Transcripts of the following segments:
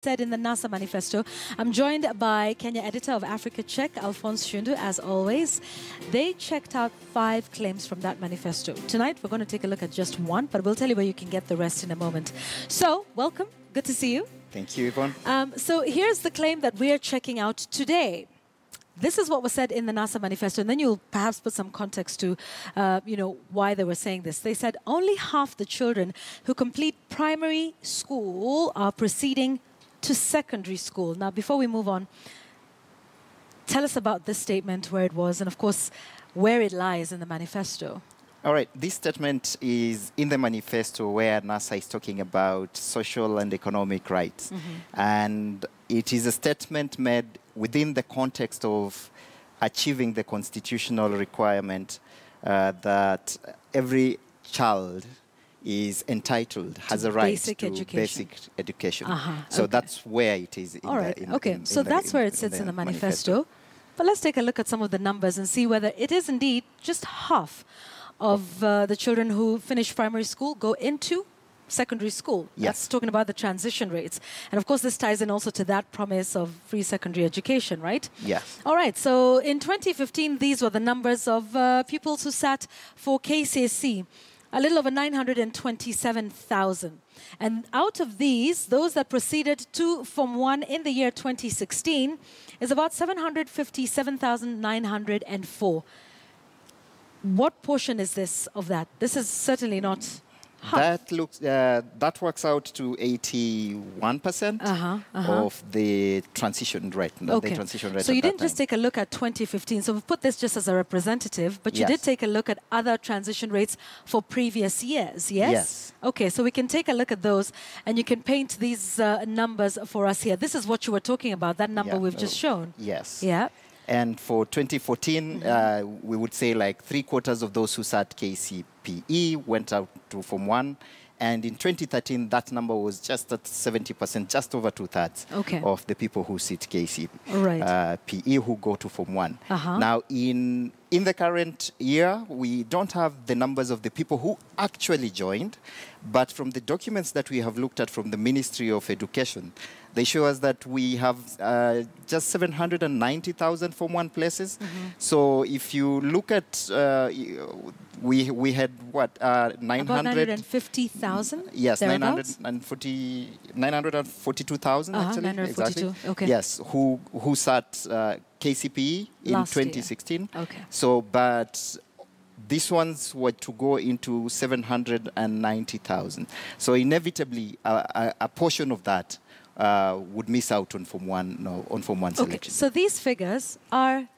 said in the NASA Manifesto. I'm joined by Kenya editor of Africa Check, Alphonse Shundu, as always. They checked out 5 claims from that manifesto. Tonight, we're going to take a look at just one, but we'll tell you where you can get the rest in a moment. So, welcome. Good to see you. Thank you, Yvonne. So here's the claim that we're checking out today. This is what was said in the NASA Manifesto, and then you'll perhaps put some context to, why they were saying this. They said only half the children who complete primary school are proceeding to secondary school. Now, before we move on, tell us about this statement, where it was, and of course, where it lies in the manifesto. All right, this statement is in the manifesto where NASA is talking about social and economic rights. And it is a statement made within the context of achieving the constitutional requirement that every child is entitled, has a right to basic education. So that's where it is. All right, so that's where it sits in the manifesto. But let's take a look at some of the numbers and see whether it is indeed just half of the children who finish primary school go into secondary school. Yes. That's talking about the transition rates. And of course, this ties in also to that promise of free secondary education, right? Yes. All right, so in 2015, these were the numbers of pupils who sat for KCSE. A little over 927,000. And out of these, those that proceeded to Form 1 in the year 2016 is about 757,904. What portion is this of that? This is certainly not half. That works out to 81% of the transition rate. The transition rate. So you didn't just take a look at 2015. So we've put this just as a representative, but you did take a look at other transition rates for previous years, yes? Yes. Okay, so we can take a look at those, and you can paint these numbers for us here. This is what you were talking about, that number we've just shown. Yes. Yeah. And for 2014, we would say like 3/4 of those who sat KCPE went out to Form 1. And in 2013, that number was just at 70%, just over 2/3 of the people who sit KCPE who go to Form 1. Now, in the current year, we don't have the numbers of the people who actually joined, but from the documents that we have looked at from the Ministry of Education, they show us that we have just 790,000 Form 1 places. So if you look at, we had what, 950,000? Yes, 942,000 actually. 942, exactly. Yes, who sat KCPE in 2016. So, but these ones were to go into 790,000. So inevitably, a portion of that would miss out on Form 1, on Form 1 selection. So these figures are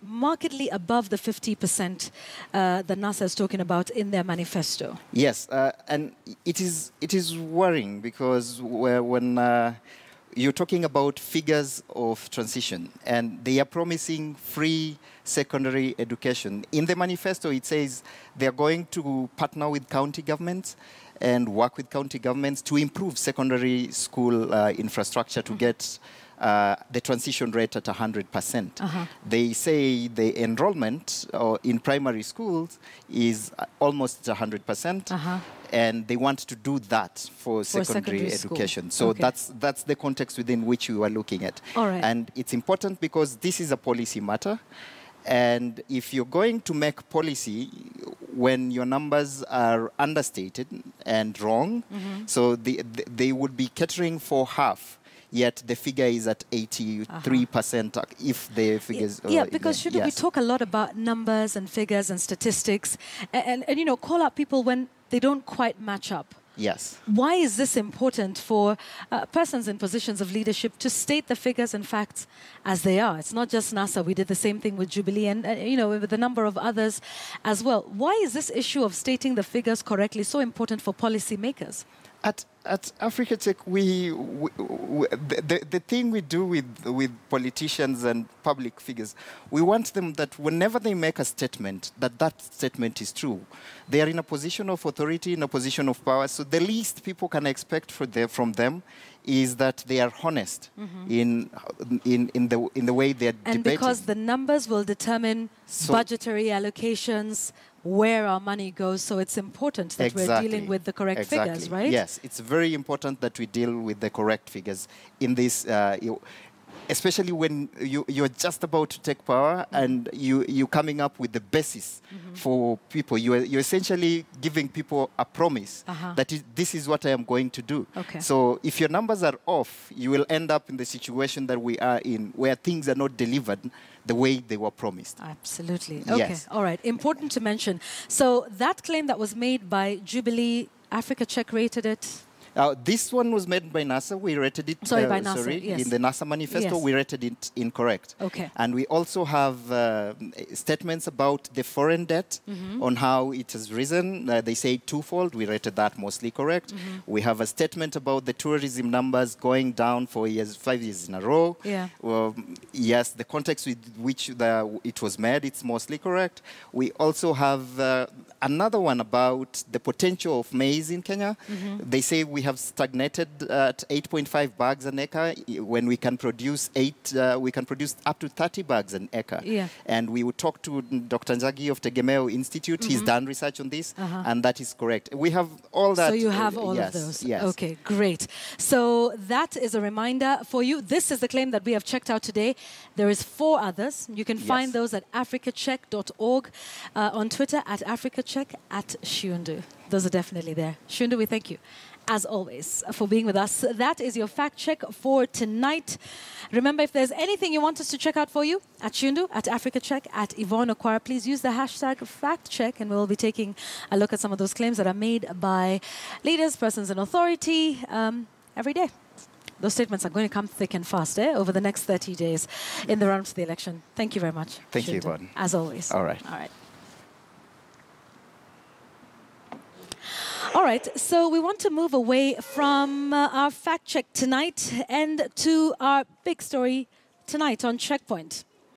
markedly above the 50% that NASA is talking about in their manifesto. Yes, and it is worrying because when you're talking about figures of transition, and they are promising free secondary education. In the manifesto, it says they're going to partner with county governments and work with county governments to improve secondary school infrastructure to get the transition rate at 100%. They say the enrollment in primary schools is almost 100%, and they want to do that for secondary education. So that's the context within which we were looking at. And it's important because this is a policy matter. And if you're going to make policy when your numbers are understated and wrong, so they would be catering for half, yet the figure is at 83% if the figures... because shouldn't we talk a lot about numbers and figures and statistics and call out people when they don't quite match up? Yes. Why is this important for persons in positions of leadership to state the figures and facts as they are? It's not just NASA. We did the same thing with Jubilee and, with a number of others as well. Why is this issue of stating the figures correctly so important for policymakers? At Africa Tech, the thing we do with politicians and public figures, we want them that whenever they make a statement, that statement is true. They are in a position of authority, in a position of power, so the least people can expect from them is that they are honest in the way they are debating. And because the numbers will determine budgetary allocations, where our money goes. So it's important that we're dealing with the correct figures, right? Yes, it's very important that we deal with the correct figures in this, especially when you're just about to take power and you're coming up with the basis for people. You're essentially giving people a promise that this is what I am going to do. Okay. So if your numbers are off, you will end up in the situation that we are in, where things are not delivered the way they were promised. Absolutely. Okay. Yes. All right. Important to mention. So that claim that was made by Jubilee, Africa Check rated it. This one was made by NASA. We rated it. Sorry, by NASA. Yes. In the NASA Manifesto, Yes. we rated it incorrect. Okay. And we also have statements about the foreign debt on how it has risen. They say twofold. We rated that mostly correct. We have a statement about the tourism numbers going down for 5 years in a row. Yeah. Yes, the context with which it was made, it's mostly correct. We also have another one about the potential of maize in Kenya. They say we have stagnated at 8.5 bags an acre when we can produce up to 30 bags an acre. Yeah. And we would talk to Dr. Njagi of Tegemeo Institute. He's done research on this, and that is correct. We have all that. So you have all yes, of those. Yes. Okay, great. So that is a reminder for you. This is the claim that we have checked out today. There is 4 others. You can find those at africacheck.org, on Twitter at africacheck, at Shundu. Those are definitely there. Shundu, we thank you, as always, for being with us. That is your fact check for tonight. Remember, if there's anything you want us to check out for you, at Shundu, at Africa Check, at Yvonne Okwara, please use the hashtag FactCheck, and we'll be taking a look at some of those claims that are made by leaders, persons in authority, every day. Those statements are going to come thick and fast over the next 30 days in the run to the election. Thank you very much. Thank you, Shundu, Yvonne. as always. All right. All right. All right, so we want to move away from our fact check tonight and to our big story tonight on Checkpoint.